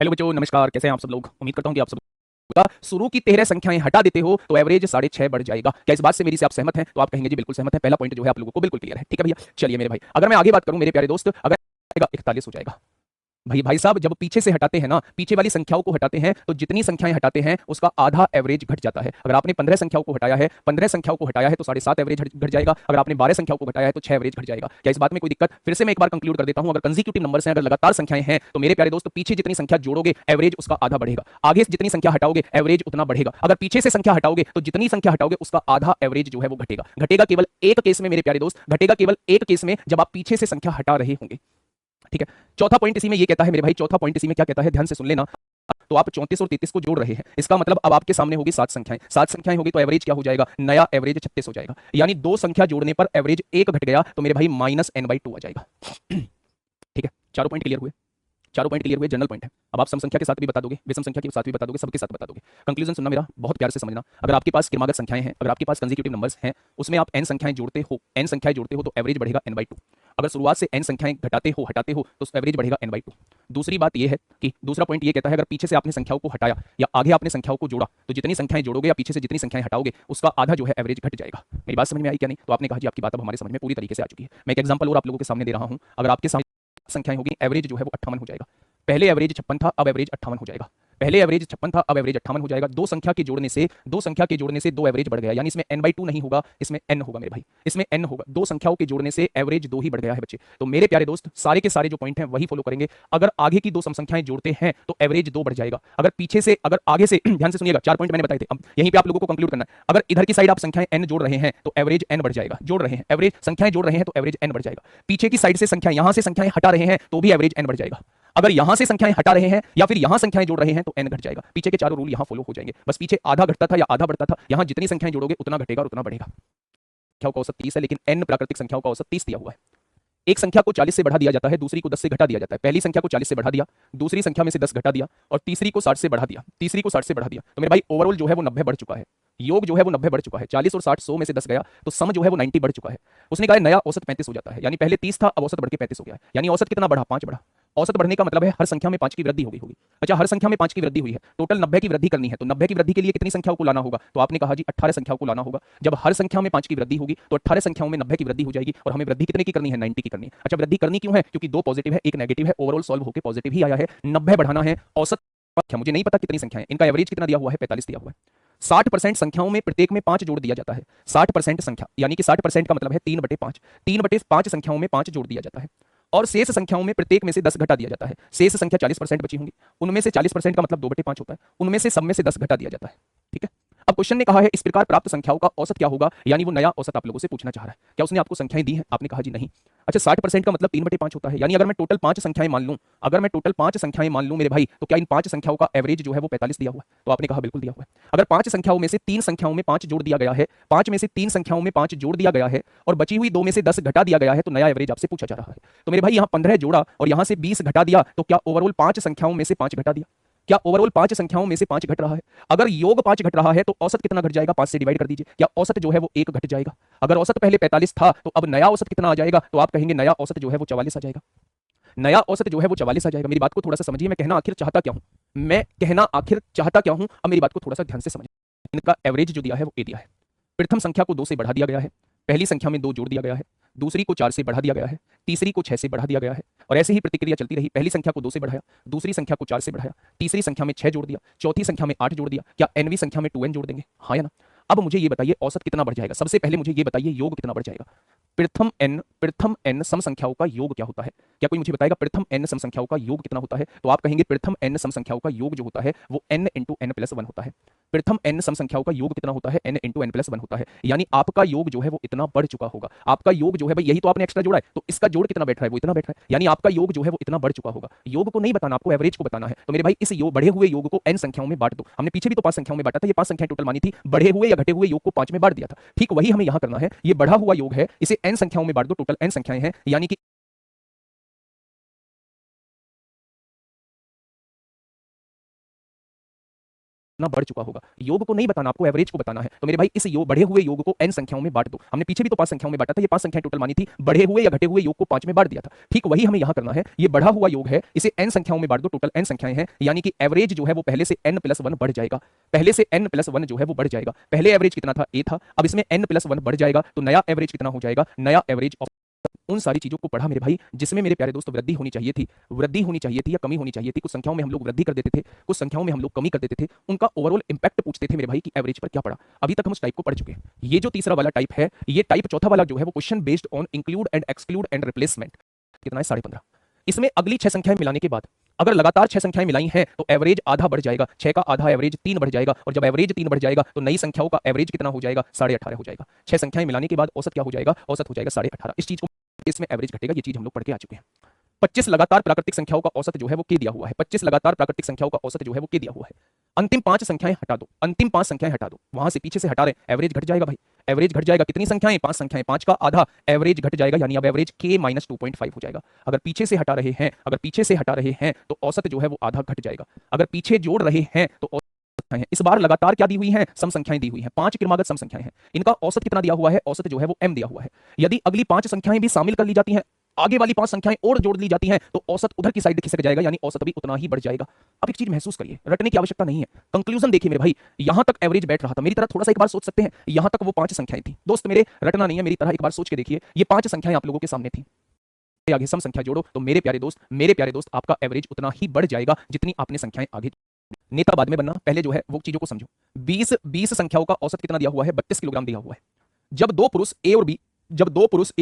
Hello बच्चों, नमस्कार। कैसे हैं आप सब लोग? उम्मीद करता हूं कि आप सब शुरू की 13 संख्याएं हटा देते हो तो एवरेज 6.5 बढ़ जाएगा। क्या इस बात से मेरी से आप सहमत हैं? तो आप कहेंगे जी बिल्कुल सहमत है। पहला पॉइंट जो है आप लोगों को बिल्कुल क्लियर है। ठीक है भैया, चलिए मेरे भाई, अगर मैं आगे बात करूं मेरे प्यारे दोस्त, अगर 41 हो जाएगा। भाई भाई साहब, जब पीछे से हटाते हैं ना, पीछे वाली संख्याओं को हटाते हैं तो जितनी संख्याएं हटाते हैं उसका आधा एवरेज घट जाता है। अगर आपने 15 संख्याओं को हटाया है, 15 संख्याओं को हटाया है तो 7.5 एवरेज घट जाएगा। अगर आपने 12 संख्याओं को हटाया है तो 6 एवरेज घट जाएगा। क्या इस बात में कोई दिक्कत? फिर से मैं एक बार कंक्लूड कर देता हूं, अगर कंसेक्यूटिव नंबर्स हैं, अगर लगातार संख्याएं हैं, तो मेरे प्यारे दोस्त पीछे जितनी संख्या जोड़ोगे एवरेज उसका आधा बढ़ेगा, आगे से जितनी संख्या हटाओगे एवरेज उतना बढ़ेगा। अगर पीछे से संख्या हटाओगे तो जितनी संख्या हटाओगे उसका आधा एवरेज जो है वो घटेगा। घटेगा केवल एक केस में मेरे प्यारे दोस्त, घटेगा केवल एक केस में, जब आप पीछे से संख्या हटा रहे होंगे। ठीक है। चौथा पॉइंट इसी में ये कहता है मेरे भाई, चौथा पॉइंट इसी में क्या कहता है, ध्यान से सुन लेना। तो आप 34 और 33 को जोड़ रहे हैं, इसका मतलब अब आपके सामने होगी 7 संख्याएं। 7 संख्याएं होगी तो एवरेज क्या हो जाएगा? नया एवरेज 36 हो जाएगा। यानी दो संख्या जोड़ने पर एवरेज एक घट गया तो मेरे भाई -n/2 आ जाएगा। ठीक है, चारों पॉइंट क्लियर हुए? चारों पॉइंट क्लियर हुए, जनरल पॉइंट है। अब आप सम संख्या के साथ भी बता दोगे, विषम संख्या के साथ भी बता दोगे, सबके साथ बता दोगे। कंक्लूजन सुनना मेरा, बहुत प्यार से समझना। अगर आपके पास क्रमागत संख्याएं हैं, अगर आपके पास कंसेक्यूटिव नंबर्स हैं, उसमें आप n संख्याएं जोड़ते हो, n संख्याएं जोड़ते हो तो एवरेज बढ़ेगा n/2। अगर शुरुआत से n संख्याएं घटाते हो, हटाते हो तो एवरेज बढ़ेगा n/2। दूसरी बात यह है कि दूसरा पॉइंट ये कहता है, अगर पीछे से आपने संख्याओं को हटाया या आगे आपने संख्याओं को जोड़ा तो जितनी संख्याएं जोड़ोगे या पीछे से जितनी संख्याएं हटाओगे उसका आधा जो है एवरेज घट जाएगा। मेरी बात समझ में आई क्या नहीं? तो आपने कहा जी आपकी बात अब हमारे समझ में पूरी तरीके से आ चुकी है। मैं एक एग्जांपल और आप लोगों के सामने दे रहा हूं। अगर आपके सामने संख्याएं होगी, एवरेज जो है वो 58 हो जाएगा। पहले एवरेज 56 था, अब एवरेज 58 हो जाएगा। पहले एवरेज 56 था, अब एवरेज 58 हो जाएगा। दो संख्या के जोड़ने से दो एवरेज बढ़ गया, यानी इसमें n/2 नहीं होगा, इसमें n होगा मेरे भाई, इसमें n होगा। दो संख्याओं के जोड़ने से एवरेज 2 ही बढ़ गया है बच्चे। तो मेरे प्यारे दोस्त सारे के सारे जो पॉइंट हैं वही फॉलो करेंगे। अगर आगे की दो सम संख्याएं जोड़ते हैं तो एवरेज 2 बढ़ जाएगा। अगर पीछे से, अगर आगे से ध्यान से सुनिएगा, 4 पॉइंट मैंने बताए थे, अब यहीं पे आप लोगों को कंक्लूड करना है। अगर इधर की साइड आप संख्याएं n जोड़ रहे हैं तो एवरेज n बढ़ जाएगा, जोड़ रहे हैं एवरेज संख्याएं जोड़ रहे हैं तो एवरेज n बढ़ जाएगा। पीछे की साइड से संख्या, यहां से संख्याएं हटा रहे हैं तो भी एवरेज n बढ़ जाएगा। अगर यहां से संख्याएं हटा रहे हैं या फिर यहां संख्याएं जोड़ रहे हैं तो n घट जाएगा। पीछे के चारों रूल यहां फॉलो हो जाएंगे। बस पीछे आधा घटता था या आधा बढ़ता था, यहां जितनी संख्याएं जोड़ोगे उतना घटेगा और उतना बढ़ेगा। संख्याओं का औसत 30 है, लेकिन n प्राकृतिक संख्याओं का औसत 30 दिया हुआ है। एक संख्या को 40 से बढ़ा दिया जाता है, दूसरी को 10 से घटा दिया जाता है। पहली संख्या को 40 से बढ़ा दिया, दूसरी संख्या में से 10 घटा दिया, और तीसरी को 60 से बढ़ा दिया, तीसरी को 60 से बढ़ा दिया, तो मेरे भाई ओवरऑल जो है वो 90 बढ़ चुका है। योग जो है वो 90 बढ़ चुका है। 40 और 60 100 में से 10 गया तो सम जो है वो 90 बढ़ चुका है। उसने कहा नया औसत 35 हो जाता है, यानी पहले 30 था अब औसत बढ़ के 35 हो गया है। यानी औसत कितना बढ़ा? 5 बढ़ा। औसत बढ़ने का मतलब है हर संख्या में 5 की वृद्धि हो गई होगी। अच्छा, हर संख्या में 5 की वृद्धि हुई है, टोटल 90 की वृद्धि करनी है, तो 90 की वृद्धि के लिए कितनी संख्याओं को लाना होगा? तो आपने कहा जी 18 संख्याओं को लाना होगा। जब हर संख्या में 5 की वृद्धि होगी तो 18 संख्याओं में 90 की वृद्धि हो जाएगी, और हमें वृद्धि कितने की करनी है? 90 की करनी है। अच्छा, वृद्धि करनी क्यों है? क्योंकि दो पॉजिटिव है एक नेगेटिव है, ओवरऑल सॉल्व होकर पॉजिटिव ही आया है। 90 बढ़ाना है। औसत संख्या मुझे नहीं पता कितनी संख्या है, इनका एवरेज कितना दिया हुआ है? 45 दिया हुआ है। 60% संख्याओं में प्रत्येक में 5 जोड़ दिया जाता है। 60% संख्या यानी कि 60% का मतलब है 3/5। 3/5 संख्याओं में 5 जोड़ दिया जाता है, और शेष संख्याओं में प्रत्येक में से 10 घटा दिया जाता है। शेष संख्या 40% बची होंगी, उनमें से 40% का मतलब 2/5 होता है, उनमें से सब में से 10 घटा दिया जाता है। ठीक है। अब क्वेश्चन ने कहा है इस प्रकार प्राप्त संख्याओं का औसत क्या होगा, यानी वो नया औसत आप लोगों से पूछना चाह रहा है। क्या उसने आपको संख्याएं दी हैं? आपने कहा जी नहीं। अच्छा, 60% का मतलब 3/5 होता है, यानी अगर मैं टोटल 5 संख्याएं मान लूं, अगर मैं टोटल 5 संख्याएं मान लूं मेरे भाई, तो क्या इन 5 संख्याओं का एवरेज जो है वो 45 दिया हुआ है? तो आपने कहा बिल्कुल दिया हुआ है। अगर 5 संख्याओं में से 3 संख्याओं में 5 जोड़ दिया गया है, 5 में से 3 संख्याओं में 5 जोड़ दिया गया है, और बची हुई 2 में से 10 घटा दिया गया है, तो नया एवरेज आपसे पूछा जा रहा है। तो मेरे भाई यहाँ 15 जोड़ा और यहाँ से 20 घटा दिया, तो क्या ओवरऑल 5 संख्याओं में से 5 घटा दिया? क्या ओवरऑल 5 संख्याओं में से 5 घट रहा है? अगर योग 5 घट रहा है तो औसत कितना घट जाएगा? 5 से डिवाइड कर दीजिए, क्या औसत जो है वो 1 घट जाएगा। अगर औसत पहले 45 था तो अब नया औसत कितना आ जाएगा? तो आप कहेंगे नया औसत जो है वो 44 आ जाएगा। नया औसत जो है वो 44 आ जाएगा। मेरी बात को थोड़ा सा समझिए, मैं कहना आखिर चाहता क्या हूं, मैं कहना आखिर चाहता क्या हूं, अब मेरी बात को थोड़ा सा ध्यान से समझिए। इनका एवरेज जो दिया है वो ए दिया है। प्रथम संख्या को 2 से बढ़ा दिया गया है, पहली संख्या में 2 जोड़ दिया गया है, दूसरी को 4 से बढ़ा दिया गया है, तीसरी को 6 से बढ़ा दिया गया है, और ऐसे ही प्रतिक्रिया चलती रही। पहली संख्या को 2 से बढ़ाया, दूसरी संख्या को 4 से बढ़ाया, तीसरी संख्या में 6 जोड़ दिया, चौथी संख्या में 8 जोड़ दिया। क्या nवीं संख्या में 2n जोड़ देंगे? हाँ या ना? अब मुझे ये बताइए औसत कितना बढ़ जाएगा। सबसे पहले मुझे ये बताइए योग कितना बढ़ जाएगा। प्रथम n सम संख्याओं का योग क्या होता है? क्या कोई मुझे बताएगा प्रथम n सम संख्याओं का योग कितना होता है? तो आप कहेंगे प्रथम n सम संख्याओं का योग जो होता है वो n इंटू n प्लस 1 होता है। प्रथम n सम संख्याओं का योग कितना होता है? n इंटू n प्लस 1 होता है। यानी आपका योग जो है वो इतना बढ़ चुका होगा। आपका योग जो है भाई, यही तो आपने एक्स्ट्रा जोड़ा है, तो इसका जोड़ कितना बैठ रहा है? वो इतना बैठ रहा है, यानी आपका योग जो है वो इतना बढ़ चुका होगा। योग को नहीं बताना, आपको एवरेज को बताना है। तो मेरे भाई इस योग बढ़े हुए योग को n संख्याओं में बांट दो। हमने पीछे भी तो 5 संख्याओं में बांटा था, ये 5 संख्याएं टोटल मानी थी, बढ़े हुए या घटे हुए योग को 5 में बांट दिया था। ठीक वही हमें यहां करना है। ये बढ़ा हुआ योग है, इसे n संख्याओं में बांट दो, टोटल n संख्याएं हैं, यानी कि ना बढ़ चुका होगा। योग को नहीं बताना, आपको एवरेज को बताना है। तो मेरे भाई इस योग बढ़े हुए योग को n संख्याओं में बांट दो। हमने पीछे भी तो 5 संख्याओं में बांटा था, ये 5 संख्याएं टोटल मानी थी, बढ़े हुए या घटे हुए योग को 5 में बांट दिया था। ठीक वही हमें यहां करना है। ये बढ़ा हुआ योग है, इसे n संख्याओं में बांट दो, टोटल n संख्याएं हैं, यानी कि एवरेज जो है वो पहले से n+1 बढ़ जाएगा। पहले से n+1 जो है वो बढ़ जाएगा। पहले एवरेज कितना था, a था, अब इसमें n+1 बढ़ जाएगा, तो नया एवरेज कितना हो जाएगा, नया एवरेज उन सारी चीजों को पढ़ा मेरे भाई जिसमें मेरे प्यारे दोस्त वृद्धि होनी चाहिए थी, वृद्धि होनी चाहिए थी या कमी होनी चाहिए थी। कुछ संख्याओं में हम लोग वृद्धि कर देते थे, कुछ संख्याओं में हम लोग कमी कर देते थे, उनका ओवरऑल इंपैक्ट पूछते थे मेरे भाई कि एवरेज पर क्या पड़ा। अभी तक हम उस टाइप को पढ़ चुके हैं। ये जो तीसरा वाला टाइप है, ये टाइप चौथा वाला जो है वो question based on include and exclude and replacement. कितना है, 15.5। इसमें अगली 6 संख्याएं मिलाने के बाद अगर लगातार 6 संख्याएं मिलाई हैं तो एवरेज आधा बढ़ जाएगा, 6 का आधा एवरेज 3 बढ़ जाएगा, और जब एवरेज 3 बढ़ जाएगा तो नई संख्याओं का एवरेज कितना हो जाएगा, 18.5 हो जाएगा। 6 संख्याएं मिलाने के बाद औसत क्या हो जाएगा, औसत हो जाएगा 18.5। इस चीज को इसमें एवरेज घटेगा, ये चीज हम लोग पढ़ के आ चुके हैं। 25 लगातार प्राकृतिक संख्याओं का औसत जो है वो के दिया हुआ है, 25 लगातार प्राकृतिक संख्याओं का औसत जो है वो के दिया हुआ है। अंतिम 5 संख्याएं हटा दो, अंतिम 5 संख्याएं हटा दो, वहां से पीछे से हटा रहे, एवरेज घट जाएगा भाई, एवरेज घट जाएगा। कितनी संख्याएं, 5 संख्याएं, 5 का आधा एवरेज घट जाएगा, यानी अब एवरेज k - 2.5 हो जाएगा। अगर पीछे से हटा रहे हैं, अगर पीछे से हटा रहे हैं तो औसत जो है वो आधा घट जाएगा। अगर पीछे जोड़ रहे हैं तो है। इस बार लगातार क्या दी हुई है, सम संख्याएं दी हुई हैं, 5 क्रमागत सम संख्याएं हैं। इनका औसत कितना दिया हुआ है, औसत जो है वो m दिया हुआ है। यदि अगली 5 संख्याएं भी शामिल कर ली जाती हैं, आगे वाली 5 संख्याएं और जोड़ ली जाती हैं, तो औसत उधर की साइड खिसक जाएगा, यानी औसत भी उतना ही बढ़ जाएगा। अब एक चीज महसूस करिए, रटने की आवश्यकता नहीं है। कंक्लूजन देखिए मेरे भाई, यहां तक एवरेज बैठ रहा था, मेरी तरह थोड़ा सा एक बार सोच सकते हैं, यहां तक वो 5 संख्याएं थी। दोस्त मेरे, रटना नहीं है, मेरी तरह एक बार सोच के देखिए, ये 5 संख्याएं आप लोगों के सामने थी, आगे सम संख्या जोड़ो तो मेरे प्यारे दोस्त आपका एवरेज उतना ही बढ़ जाएगा जितनी आपने संख्याएं आगे। नेता बाद में बनना, पहले जो है वो चीजों को समझो। 20 संख्याओं का औसत कितना दिया हुआ है, 32 किलोग्राम दिया हुआ है। जब दो पुरुष ए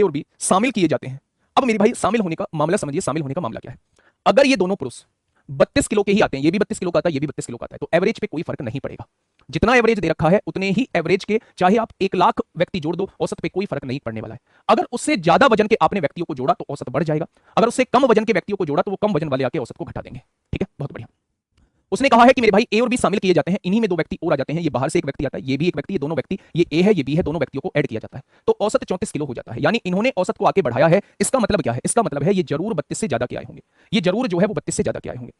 और बी शामिल किए जाते हैं, अब मेरे भाई शामिल होने का मामला समझिए, शामिल होने का मामला क्या है। अगर ये दोनों पुरुष 32 किलो के ही आते हैं, ये भी 32 किलो का आता है, ये भी 32 किलो का आता है, तो एवरेज पे कोई फर्क नहीं पड़ेगा। जितना एवरेज दे रखा है उतने ही एवरेज के, चाहे आप 1 लाख व्यक्ति जोड़ दो, औसत पे कोई फर्क नहीं पड़ने वाला है। अगर उससे ज्यादा वजन के आपने व्यक्तियों को जोड़ा तो औसत बढ़ जाएगा, अगर उससे कम वजन के व्यक्तियों को जोड़ा तो वो कम वजन वाले आके औसत को घटा देंगे। ठीक है, बहुत बढ़िया। उसने कहा है कि मेरे भाई ए और बी शामिल किए जाते हैं, इन्हीं में 2 व्यक्ति और आ जाते हैं, ये बाहर से एक व्यक्ति आता है, ये भी एक व्यक्ति, ये दोनों व्यक्ति, ये ए है ये बी है, दोनों व्यक्तियों को ऐड किया जाता है, तो औसत 34 किलो हो जाता है। यानी इन्होंने औसत को आके बढ़ाया है। इसका मतलब क्या है, इसका मतलब है ये जरूर 32 से ज्यादा के आए होंगे, ये जरूर जो है वो 32 से ज्यादा के आए होंगे।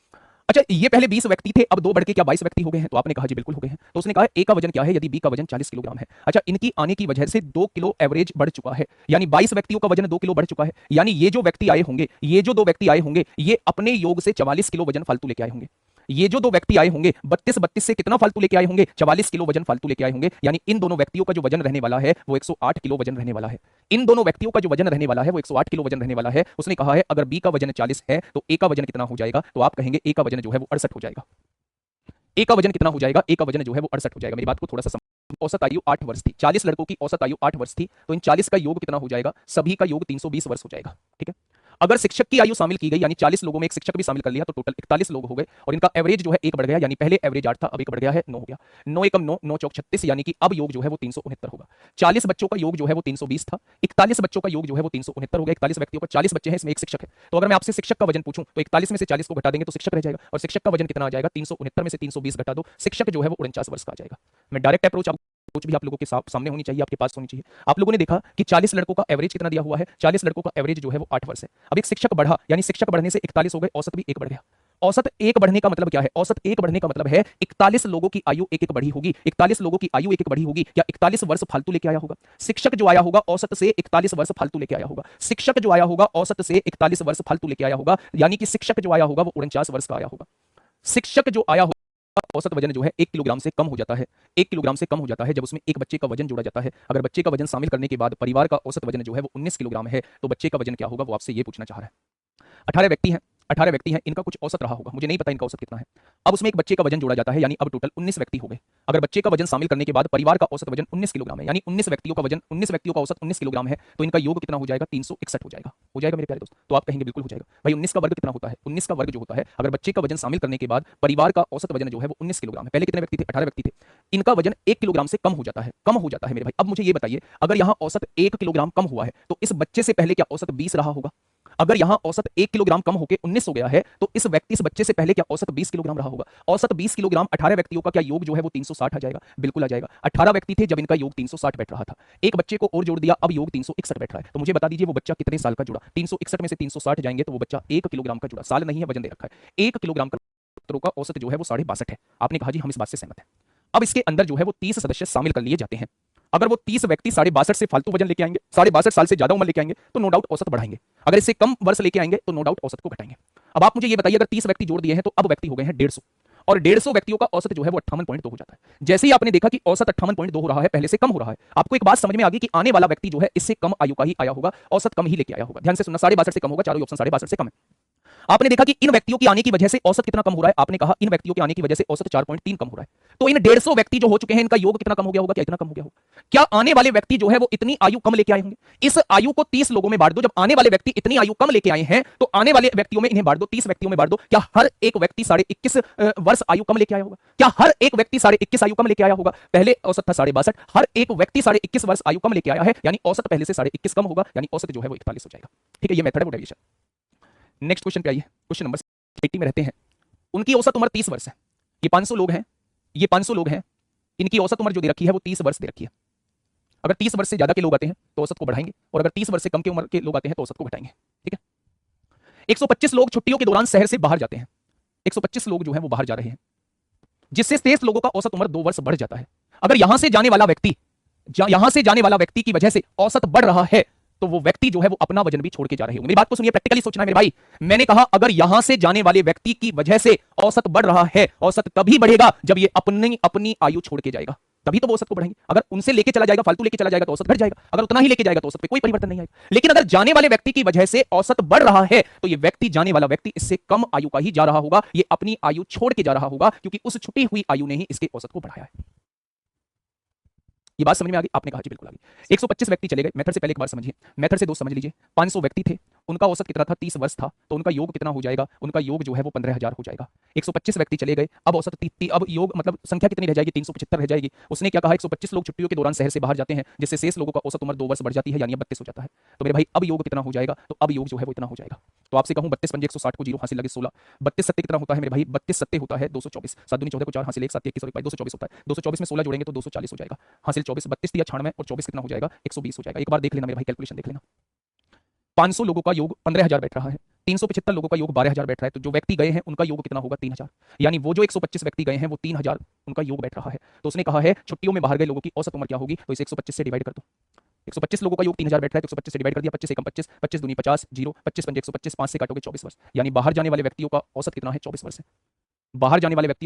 अच्छा, ये पहले 20 व्यक्ति थे, अब 2 बढ़ के क्या 22 व्यक्ति हो गए हैं, तो आपने कहा जी बिल्कुल हो गए हैं। तो उसने कहा ए का वजन क्या है, यदि बी का वजन 40 किलोग्राम है। अच्छा, इनकी आने की वजह से 2 किलो एवरेज बढ़ चुका है, यानी 22 व्यक्तियों का वजन 2 किलो बढ़ चुका है। यानी ये जो व्यक्ति आए होंगे, ये जो 2 व्यक्ति आए होंगे, ये अपने योग से 44 किलो वजन फालतू लेके आए होंगे। ये जो 2 व्यक्ति आए होंगे 32 से कितना फालतू लेके आए होंगे, 44 किलो वजन फालतू लेके आए होंगे। यानी इन दोनों व्यक्तियों का जो वजन रहने वाला है वो 108 किलो वजन रहने वाला है। इन दोनों व्यक्तियों का जो वजन रहने वाला है वो 108 किलो वजन रहने वाला है। उसने कहा है अगर बी का वजन 40 है तो ए का वजन कितना हो जाएगा, तो आप कहेंगे ए का वजन जो है वो 68 हो जाएगा। ए का वजन कितना हो जाएगा, ए का वजन जो है वो 68 हो जाएगा। मेरी बात को थोड़ा सा औसत आयु 8 वर्ष थी, 40 लड़कों की औसत आयु 8 वर्ष थी, तो इन 40 का योग कितना हो जाएगा, सभी का योग 320 वर्ष हो जाएगा। ठीक है, अगर शिक्षक की आयु शामिल की गई, यानी 40 लोगों में एक शिक्षक भी शामिल कर लिया, तो टोटल 41 लोग हो गए, और इनका एवरेज जो है 1 बढ़ गया, यानी पहले एवरेज 8 था, अब 1 बढ़ गया है 9 हो गया। 9 एकम 9, 9 चौक 36, यानी कि अब योग जो है वो 369 होगा। 40 बच्चों का योग जो है वो 320 था, 41 बच्चों का योग जो है वो 369 हो गया। 41 व्यक्तियों का 40 बच्चे हैं, इसमें एक शिक्षक है, तो अगर मैं आपसे शिक्षक का वजन पूछूं तो 41 में से 40 को घटा देंगे तो शिक्षक रह जाएगा, और शिक्षक का वजन कितना आ जाएगा, 369 में से 320 घटा दो, शिक्षक जो है वो 49 वर्ष का आ जाएगा। मैं डायरेक्ट अप्रोच भी आप लोगों के सामने होनी चाहिए, आपके पास होनी चाहिए। आप लोगों ने देखा कि 40 लड़कों का एवरेज कितना दिया हुआ है, 40 लड़कों का एवरेज जो है वो 8 वर्ष है। अब एक शिक्षक बढ़ा, यानी शिक्षक बढ़ने से 41 हो गए, औसत भी 1 बढ़ गया। औसत 1 बढ़ने का मतलब क्या है, औसत 1 बढ़ने का मतलब है 41 लोगों की आयु 1-1 बढ़ी होगी, 41 लोगों की आयु 1-1 बढ़ी होगी, या 41 वर्ष फालतू लेके आया होगा। शिक्षक जो आया होगा औसत से 41 वर्ष फालतू लेके आया होगा, शिक्षक जो आया होगा औसत से 41 वर्ष फालतू लेके आया होगा, यानी कि शिक्षक जो आया होगा वो 49 वर्ष का आया होगा। शिक्षक जो आया होगा औसत वजन जो है 1 किलोग्राम से कम हो जाता है, 1 किलोग्राम से कम हो जाता है जब उसमें एक बच्चे का वजन जोड़ा जाता है। अगर बच्चे का वजन शामिल करने के बाद परिवार का औसत वजन जो है वो 19 किलोग्राम है, तो बच्चे का वजन क्या होगा वो आपसे ये पूछना चाह रहा है। 18 व्यक्ति हैं, इनका कुछ औसत रहा होगा, मुझे नहीं पता इनका औसत कितना है। अब उसमें एक बच्चे का वजन जोड़ा जाता है, यानी अब टोटल 19 व्यक्ति हो गए। अगर बच्चे का वजन शामिल करने के बाद परिवार का औसत वजन 19 किलोग्राम है, यानी 19 व्यक्तियों का वजन, 19 व्यक्तियों का औसत 19 किलोग्राम है, तो इनका योग कितना हो जाएगा, 361 हो जाएगा मेरे प्यारे दोस्त। तो आप कहेंगे बिल्कुल हो जाएगा भाई। 19 का वर्ग कितना होता है, 19 का वर्ग जो होता है, अगर बच्चे का वजन शामिल करने के बाद परिवार का औसत वजन जो है वो 19 किलोग्राम है। पहले कितने व्यक्ति थे, 18 व्यक्ति थे, इनका वजन 1 किलोग्राम से कम हो जाता है, कम हो जाता है मेरे भाई। अब मुझे ये बताइए, अगर यहाँ औसत 1 किलोग्राम कम हुआ है तो इस बच्चे से पहले क्या औसत 20 रहा होगा। अगर यहां औसत 1 किलोग्राम कम होकर 19 हो गया है तो इस बच्चे से पहले क्या औसत 20 किलोग्राम रहा होगा। औसत 20 किलोग्राम 18 व्यक्तियों का क्या योग जो है वो 360 आ जाएगा, बिल्कुल आ जाएगा। 18 व्यक्ति थे जब इनका योग 360 बैठ रहा था, एक बच्चे को और जोड़ दिया, अब योग 361 बैठ रहा है। तो मुझे बता दीजिए वो बच्चा कितने साल का जुड़ा, 361 में से 360 जाएंगे तो वो बच्चा 1 किलोग्राम का जुड़ा, साल नहीं है वजन दे रखा है, 1 किलोग्राम का उत्तरों का औसत जो है वो 62.5 है। आपने कहा जी हम इस बात से सहमत हैं। अब इसके अंदर जो है वो 30 सदस्य शामिल कर लिए जाते हैं। अगर वो 30 व्यक्ति 62.5 से फालतू वजन लेके आएंगे, 62.5 साल से ज्यादा उम्र लेके आएंगे तो नो डाउट औसत बढ़ाएंगे। अगर इससे कम वर्ष लेके आएंगे तो नो डाउट औसत को घटाएंगे। अब आप मुझे ये बताइए, अगर 30 व्यक्ति जोड़ दिए हैं तो अब व्यक्ति हो गए हैं 150, और 150 व्यक्तियों का औसत जो है वो 58.2 हो जाता है। जैसे ही आपने देखा कि औसत 58.2 हो रहा है, पहले से कम हो रहा है, आपको एक बात समझ में आ गई कि आने वाला व्यक्ति जो है इससे कम आयु का ही आया होगा, औसत कम ही लेके आया होगा। ध्यान से सुनना, 62.5 से कम होगा, चारों ऑप्शन 62.5 से कम है। आपने देखा कि इन व्यक्तियों के आने की वजह से औसत कितना कम हो रहा है, आपने कहा इन व्यक्तियों के आने की वजह से औसत 4.3 कम हो रहा है। तो इन 150 व्यक्ति जो हो चुके हैं इनका योग कितना कम हो गया होगा, क्या इतना कम हो गया होगा? क्या आने वाले व्यक्ति जो है वो इतनी आयु कम लेके आए होंगे? इस आयु को 30 लोगों में बांट दो। जब आने वाले व्यक्ति इतनी आयु कम लेके आए हैं तो आने वाले व्यक्तियों में इन्हें बांट दो, 30 व्यक्तियों में बांट दो। क्या हर एक व्यक्ति 21.5 वर्ष आयु कम लेके आया होगा? क्या हर एक व्यक्ति 21.5 आयु कम लेके आया होगा? पहले औसत था 62.5, हर एक व्यक्ति 21.5 वर्ष आयु कम लेके आया है, यानी औसत पहले से 21.5 कम होगा, यानी औसत जो है वो 41 हो जाएगा। ठीक है, ये मेथड है वो डेविएशन। नेक्स्ट क्वेश्चन पे आइए, क्वेश्चन नंबर 80 में रहते हैं। उनकी औसत उम्र 30 वर्ष है। ये 500 लोग हैं, ये 500 लोग हैं, इनकी औसत उम्र जो दे रखी है वो 30 वर्ष दे रखी है। अगर 30 वर्ष से ज्यादा के लोग आते हैं तो औसत को बढ़ाएंगे, और अगर 30 वर्ष से कम की उम्र के लोग आते हैं तो औसत को घटाएंगे। ठीक है, 125 लोग छुट्टियों के दौरान शहर से बाहर जाते हैं। 125 लोग जो है वो बाहर जा रहे हैं, जिससे 23 लोगों का औसत उम्र 2 वर्ष बढ़ जाता है। अगर यहां से जाने वाला व्यक्ति की वजह से औसत बढ़ रहा है तो वो व्यक्ति जो है वो अपना वजन भी छोड़ के जा रहे होंगे। मेरी बात को सुनिए, प्रैक्टिकली सोचना है मेरे भाई। मैंने कहा अगर यहां से जाने वाले व्यक्ति की वजह से औसत बढ़ रहा है, औसत तभी बढ़ेगा जब ये अपनी आयु छोड़ के जाएगा, तभी तो वो औसत को बढ़ाएंगे। अगर उनसे लेके चला जाएगा, फालतू लेके चला जाएगा तो औसत घट जाएगा। अगर उतना ही लेके जाएगा तो औसत पे कोई परिवर्तन नहीं आएगा। लेकिन अगर जाने वाले व्यक्ति की वजह से औसत बढ़ रहा है तो ये व्यक्ति, जाने वाला व्यक्ति, इससे कम आयु का ही जा रहा होगा, ये अपनी आयु छोड़ के जा रहा होगा, क्योंकि उस छुटी हुई आयु ने ही इसके औसत को बढ़ाया है। ये बात समझ में आ गई? आपने कहा जी बिल्कुल आ गई। 125 व्यक्ति चले गए। मेथड से पहले एक बार समझिए, मेथड से 2 समझ लीजिए। 500 व्यक्ति थे, उनका औसत कितना था? 30 वर्ष था, तो उनका योग कितना हो जाएगा? उनका योग जो है वो 15,000 हो जाएगा। 125 व्यक्ति चले गए, अब औसत अब योग मतलब संख्या कितनी रह जाएगी? 375 रह जाएगी। उसने क्या कहा? 125 लोग छुट्टियों के दौरान शहर से बाहर जाते हैं, जिससे शेष लोगों का औसत उम्र 2 वर्ष बढ़ जाती है, यानी 32 हो जाता है। तो मेरे भाई अब योग कितना हो जाएगा? तो अब योग जो है वो इतना हो जाएगा। तो आपसे कहूं 32 पंजे 160 को 0 हासिल लगे 16, 32 सत्ते कितना होता है मेरे भाई? 32 सत्ते होता है 224, 7 दूनी 14 को 4 हासिल 1 7 21 और 224 होता है। 224 में 16 जोड़ेंगे तो 240 हो जाएगा। हासिल 24, 32 दिया 96 और 24 कितना हो जाएगा? 120 हो जाएगा। एक बार देख लेना मेरे भाई, कैलकुलेशन देख लेना। 500 लोगों का योग 15,000 बैठ रहा है, 375 लोगों का योग 12,000 बैठ रहा है, तो जो व्यक्ति गए हैं उनका योग कितना होगा? 3,000। यानी वो जो 125 व्यक्ति गए हैं वो 3,000 उनका योग बैठ रहा है। तो उसने कहा है छुट्टियों में बाहर गए लोगों की औसत उम्र क्या होगी? तो इसे 125 से डिवाइड कर दो। 125 लोगों का योग 3,000 बैठ रहा है, तो 125 से डिवाइड कर दिया। 25 एकम 25, 25 दूनी 50, 0, 25 पंजे 125, 5 से काटोगे 24 वर्ष। यानी बाहर जाने वाले व्यक्तियों का औसत कितना है? 24 वर्ष है। बाहर जाने वाले व्यक्ति